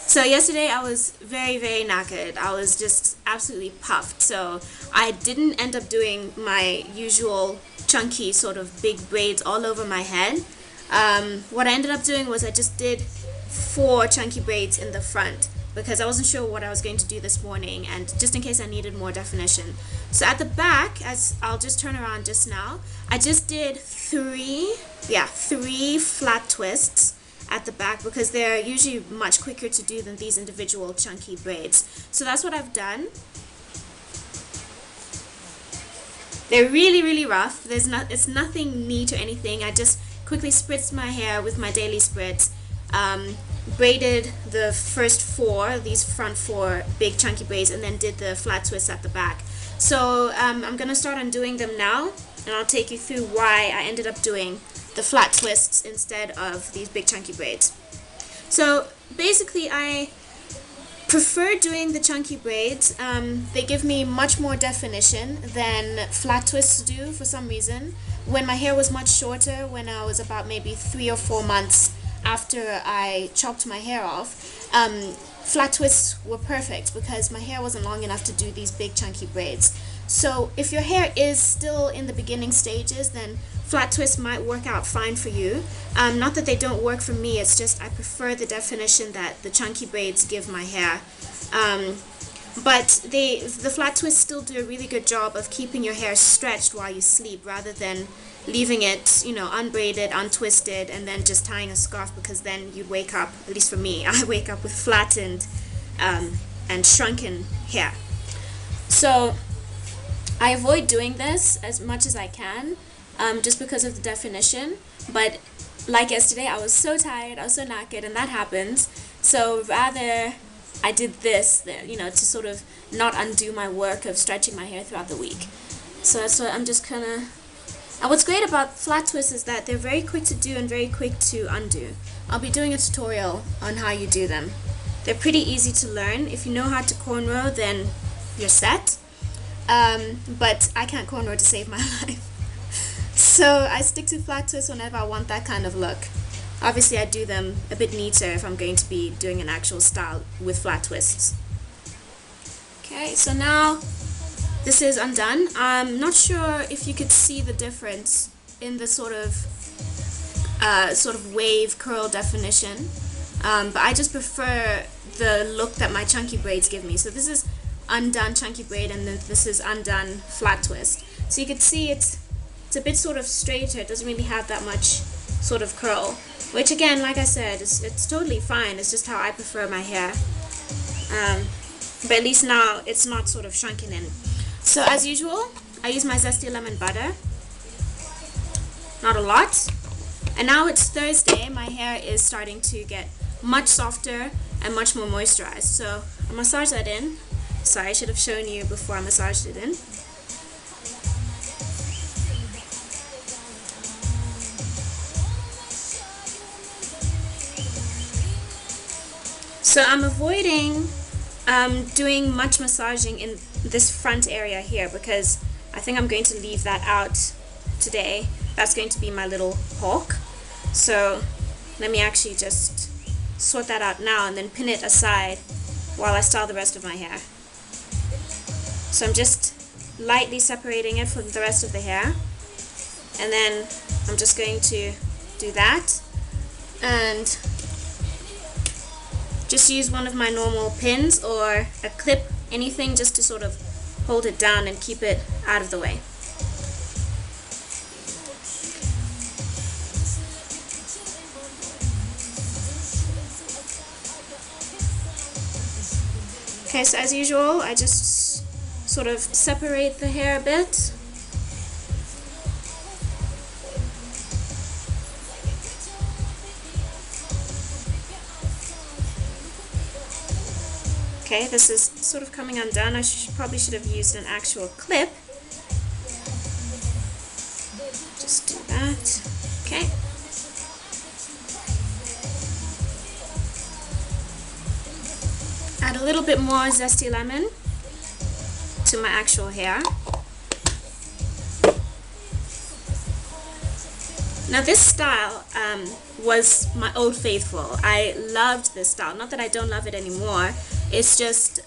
So yesterday I was very knackered. I was just absolutely puffed. So I didn't end up doing my usual chunky sort of big braids all over my head. What I ended up doing was I just did four chunky braids in the front because I wasn't sure what I was going to do this morning, and just in case I needed more definition. So at the back, as I'll just turn around just now, I just did three flat twists at the back because they're usually much quicker to do than these individual chunky braids. So that's what I've done. They're really rough. It's nothing neat or anything. I just quickly spritzed my hair with my daily spritz, braided the first four, these front four big chunky braids, and then did the flat twists at the back. So I'm gonna start undoing them now, and I'll take you through why I ended up doing the flat twists instead of these big chunky braids. So basically I prefer doing the chunky braids. They give me much more definition than flat twists do for some reason. When my hair was much shorter, when I was about maybe 3 or 4 months after I chopped my hair off, flat twists were perfect because my hair wasn't long enough to do these big chunky braids. So if your hair is still in the beginning stages, then flat twists might work out fine for you. Not that they don't work for me, it's just I prefer the definition that the chunky braids give my hair. But the flat twists still do a really good job of keeping your hair stretched while you sleep, rather than leaving it, unbraided, untwisted, and then just tying a scarf, because then you'd wake up, at least for me, I wake up with flattened and shrunken hair. So I avoid doing this as much as I can, just because of the definition. But like yesterday, I was so tired, I was so knackered, and that happens. So rather I did this, to sort of not undo my work of stretching my hair throughout the week. So that's what I'm just gonna. And what's great about flat twists is that they're very quick to do and very quick to undo. I'll be doing a tutorial on how you do them. They're pretty easy to learn. If you know how to cornrow, then you're set. But I can't cornrow to save my life. So I stick to flat twists whenever I want that kind of look. Obviously I do them a bit neater if I'm going to be doing an actual style with flat twists. Okay, so now this is undone. I'm not sure if you could see the difference in the sort of wave curl definition, but I just prefer the look that my chunky braids give me. So this is undone chunky braid, and then this is undone flat twist. So you could see it's a bit sort of straighter. It doesn't really have that much sort of curl, which again, like I said, it's totally fine. It's just how I prefer my hair. But at least now it's not sort of shrunken in. So as usual, I use my zesty lemon butter. Not a lot. And now it's Thursday. My hair is starting to get much softer and much more moisturized. So I massage that in. Sorry, I should have shown you before I massaged it in. So I'm avoiding doing much massaging in this front area here because I think I'm going to leave that out today. That's going to be my little hawk. So let me actually just sort that out now and then pin it aside while I style the rest of my hair. So I'm just lightly separating it from the rest of the hair, and then I'm just going to do that and just use one of my normal pins or a clip, anything just to sort of hold it down and keep it out of the way. Okay, so as usual, I just sort of separate the hair a bit. Okay, this is sort of coming undone. I probably should have used an actual clip. Just do that. Okay. Add a little bit more zesty lemon to my actual hair. Now this style was my old faithful. I loved this style. Not that I don't love it anymore. It's just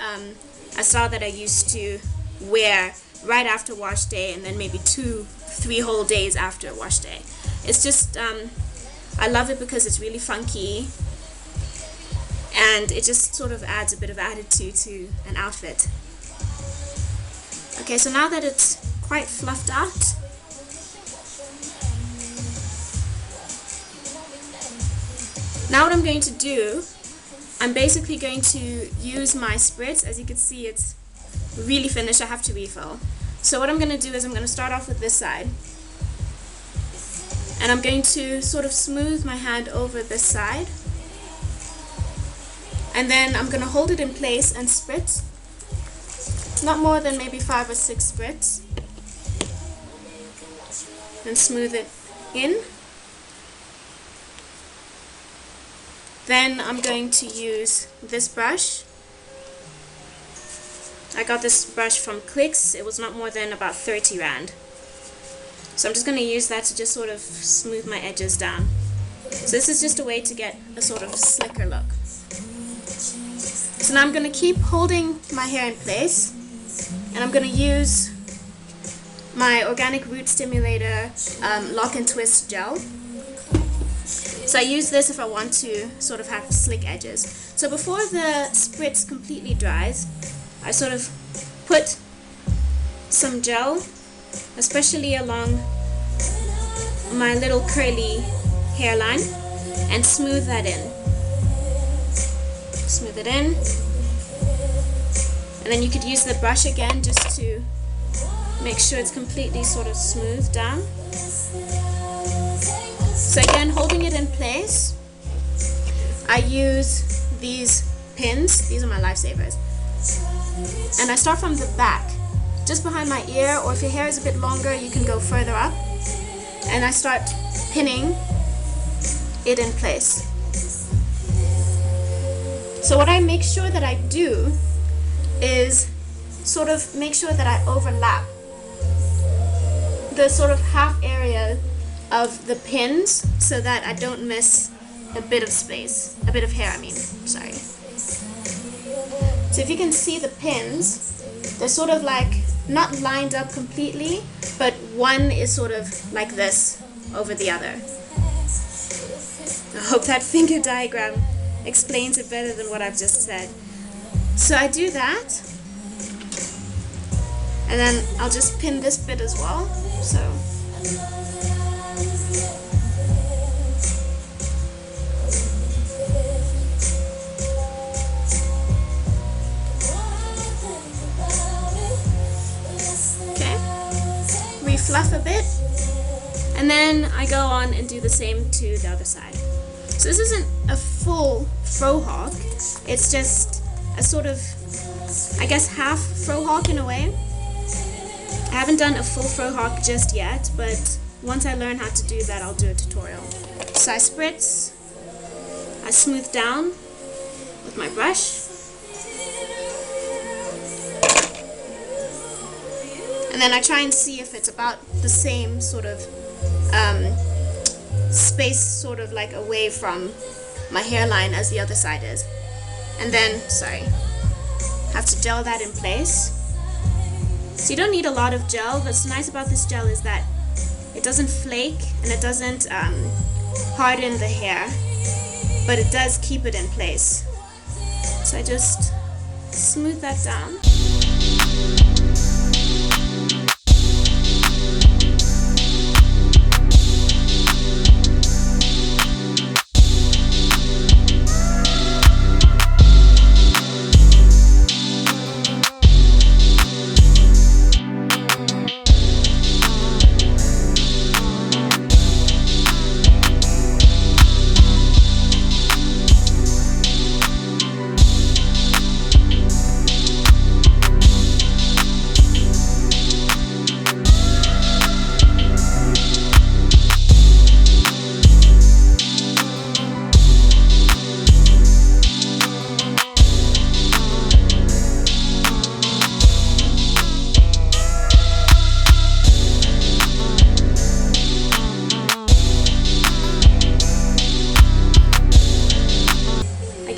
a style that I used to wear right after wash day, and then maybe 2-3 whole days after wash day. It's just I love it because it's really funky, and it just sort of adds a bit of attitude to an outfit. Okay, so now that it's quite fluffed out, now what I'm going to do, I'm basically going to use my spritz. As you can see, it's really finished. I have to refill. So what I'm going to do is I'm going to start off with this side, and I'm going to sort of smooth my hand over this side, and then I'm going to hold it in place and spritz. Not more than maybe 5 or 6 spritz, and smooth it in. Then I'm going to use this brush. I got this brush from Clicks. It was not more than about 30 rand. So I'm just going to use that to just sort of smooth my edges down. So this is just a way to get a sort of slicker look. So now I'm going to keep holding my hair in place, and I'm going to use my Organic Root Stimulator Lock and Twist Gel. So I use this if I want to sort of have slick edges. So before the spritz completely dries, I sort of put some gel, especially along my little curly hairline, and smooth that in. Smooth it in. And then you could use the brush again just to make sure it's completely sort of smoothed down. So again, holding it in place, I use these pins. These are my lifesavers. And I start from the back, just behind my ear, or if your hair is a bit longer, you can go further up. And I start pinning it in place. So what I make sure that I do is sort of make sure that I overlap the sort of half area of the pins so that I don't miss a bit of space, a bit of hair, I mean, sorry. So if you can see the pins, they're sort of like not lined up completely, but one is sort of like this over the other. I hope that finger diagram explains it better than what I've just said. So I do that, and then I'll just pin this bit as well. So fluff a bit, and then I go on and do the same to the other side. So this isn't a full faux hawk, it's just a sort of, I guess, half faux hawk in a way. I haven't done a full faux hawk just yet, but once I learn how to do that, I'll do a tutorial. So I spritz, I smooth down with my brush, and then I try and see if it's about the same sort of space, sort of like away from my hairline as the other side is. And then, sorry, have to gel that in place. So you don't need a lot of gel. What's nice about this gel is that it doesn't flake and it doesn't harden the hair, but it does keep it in place. So I just smooth that down.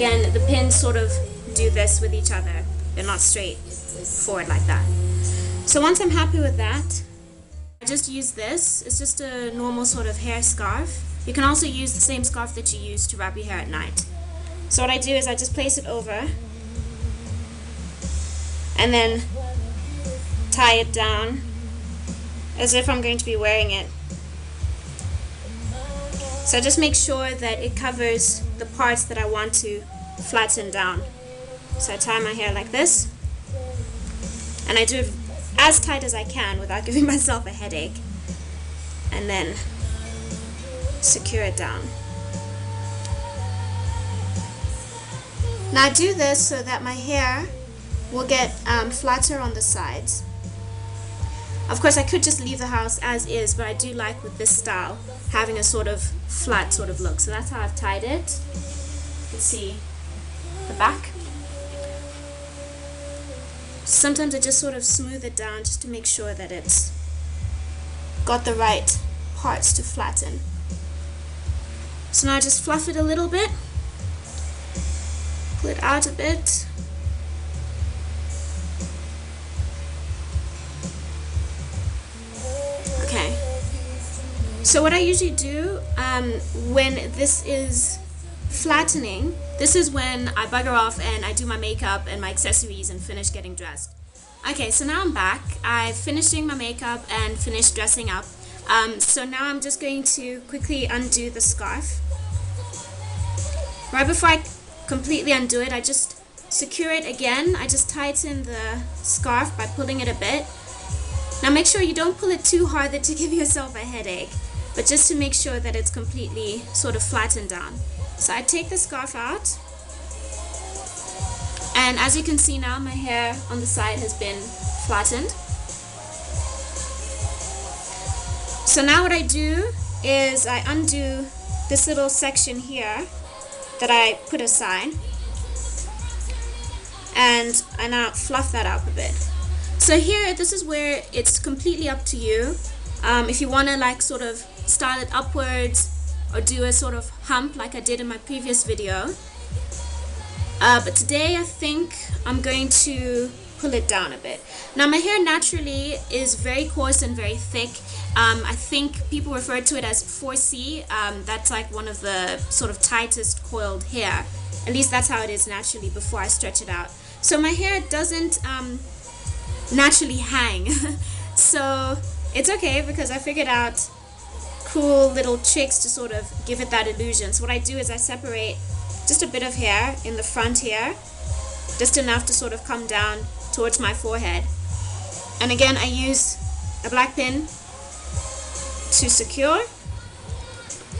again, the pins sort of do this with each other. They're not straight forward like that. So once I'm happy with that, I just use this. It's just a normal sort of hair scarf. You can also use the same scarf that you use to wrap your hair at night. So what I do is I just place it over and then tie it down as if I'm going to be wearing it. So I just make sure that it covers the parts that I want to flatten down. So I tie my hair like this, and I do it as tight as I can without giving myself a headache, and then secure it down. Now I do this so that my hair will get flatter on the sides. Of course, I could just leave the house as is, but I do like with this style having a sort of flat sort of look. So that's how I've tied it. You can see the back. Sometimes I just sort of smooth it down just to make sure that it's got the right parts to flatten. So now I just fluff it a little bit, pull it out a bit. Okay. So what I usually do when this is flattening, this is when I bugger off and I do my makeup and my accessories and finish getting dressed. Okay, so now I'm back. I've finished doing my makeup and finished dressing up. So now I'm just going to quickly undo the scarf. Right before I completely undo it, I just secure it again. I just tighten the scarf by pulling it a bit. Now make sure you don't pull it too hard to give yourself a headache, but just to make sure that it's completely sort of flattened down. So I take the scarf out, and as you can see now, my hair on the side has been flattened. So now what I do is I undo this little section here that I put aside, and I now fluff that up a bit. So here, this is where it's completely up to you. If you want to like sort of style it upwards or do a sort of hump like I did in my previous video. But today I think I'm going to pull it down a bit. Now my hair naturally is very coarse and very thick. I think people refer to it as 4C. That's like one of the sort of tightest coiled hair. At least that's how it is naturally before I stretch it out. So my hair doesn't naturally hang. So it's okay because I figured out cool little tricks to sort of give it that illusion. So what I do is I separate just a bit of hair in the front here, just enough to sort of come down towards my forehead. And again, I use a black pin to secure,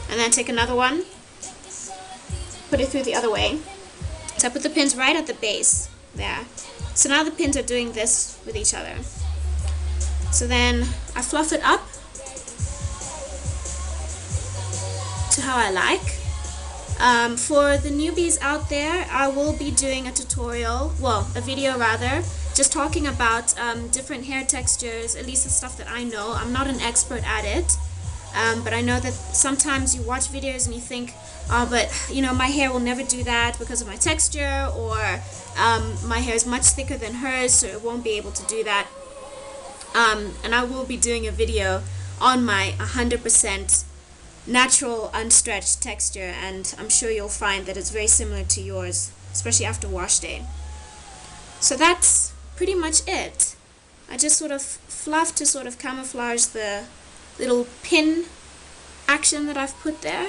and then take another one, put it through the other way. So I put the pins right at the base there. So now the pins are doing this with each other. So then I fluff it up to how I like. For the newbies out there, I will be doing a tutorial, well, a video rather, just talking about different hair textures, at least the stuff that I know. I'm not an expert at it, but I know that sometimes you watch videos and you think, oh, but you know, my hair will never do that because of my texture, or my hair is much thicker than hers, so it won't be able to do that. And I will be doing a video on my 100% natural unstretched texture, and I'm sure you'll find that it's very similar to yours, especially after wash day. So that's pretty much it. I just sort of fluff to sort of camouflage the little pin action that I've put there.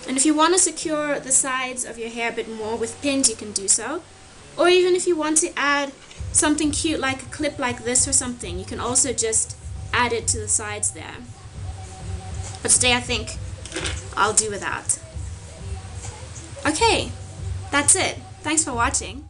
And if you want to secure the sides of your hair a bit more with pins, you can do so. Or even if you want to add something cute like a clip like this or something, you can also just add it to the sides there. But today I think I'll do without. Okay, that's it. Thanks for watching.